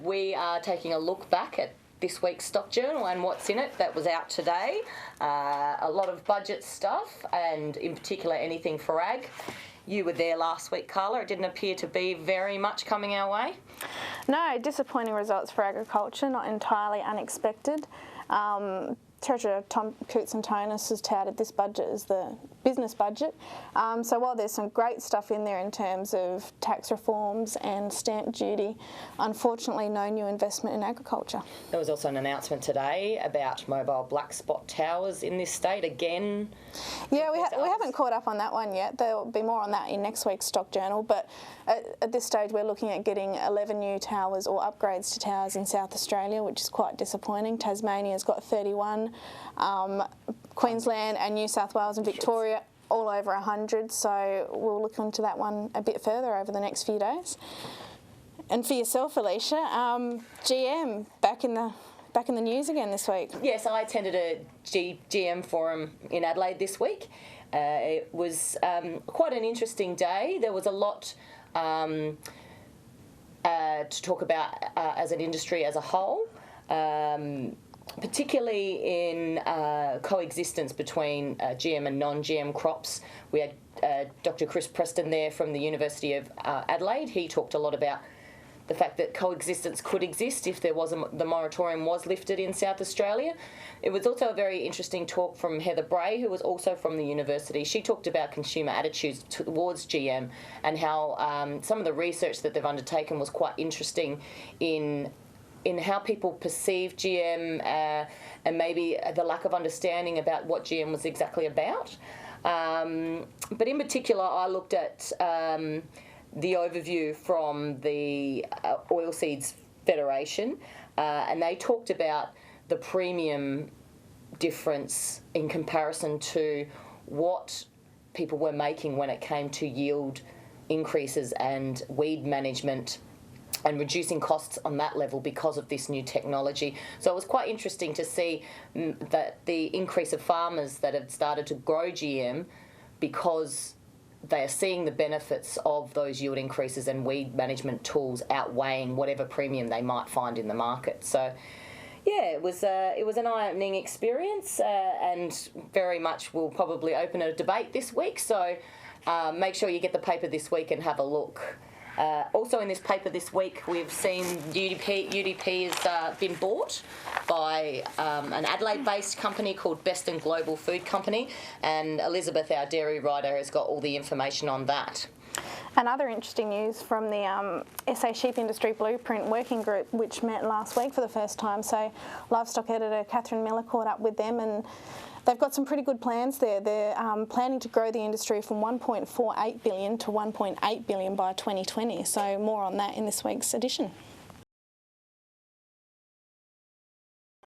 We are taking a look back at this week's Stock Journal and what's in it that was out today. A lot of budget stuff, and in particular anything for ag. You were there last week, Carla. It didn't appear to be very much coming our way. No, disappointing results for agriculture, not entirely unexpected. Treasurer Tom Koutsantonis has touted this budget as the business budget. So while there's some great stuff in there in terms of tax reforms and stamp duty, unfortunately no new investment in agriculture. There was also an announcement today about mobile black spot towers in this state again. Yeah, we haven't caught up on that one yet. There'll be more on that in next week's Stock Journal, but at this stage we're looking at getting 11 new towers or upgrades to towers in South Australia, which is quite disappointing. Tasmania's got 31. Queensland and New South Wales and Victoria all over 100, so we'll look into that one a bit further over the next few days. And for yourself, Alicia, GM back in the news again this week. Yes, I attended a GM forum in Adelaide this week. It was quite an interesting day. There was a lot to talk about as an industry as a whole. Particularly in coexistence between GM and non-GM crops. We had Dr. Chris Preston there from the University of Adelaide. He talked a lot about the fact that coexistence could exist if there was the moratorium was lifted in South Australia. It was also a very interesting talk from Heather Bray, who was also from the university. She talked about consumer attitudes towards GM and how some of the research that they've undertaken was quite interesting in how people perceive GM and maybe the lack of understanding about what GM was exactly about. But in particular, I looked at the overview from the Oilseeds Federation, and they talked about the premium difference in comparison to what people were making when it came to yield increases and weed management and reducing costs on that level because of this new technology. So it was quite interesting to see that the increase of farmers that have started to grow GM because they are seeing the benefits of those yield increases and weed management tools outweighing whatever premium they might find in the market. So yeah, it was an eye-opening experience and very much will probably open a debate this week. So make sure you get the paper this week and have a look. Also in this paper this week, we've seen UDP has been bought by an Adelaide-based company called Best and Global Food Company, and Elizabeth, our dairy writer, has got all the information on that. And other interesting news from the SA Sheep Industry Blueprint Working Group, which met last week for the first time. So livestock editor Catherine Miller caught up with them, and they've got some pretty good plans there. They're planning to grow the industry from 1.48 billion to 1.8 billion by 2020. So more on that in this week's edition.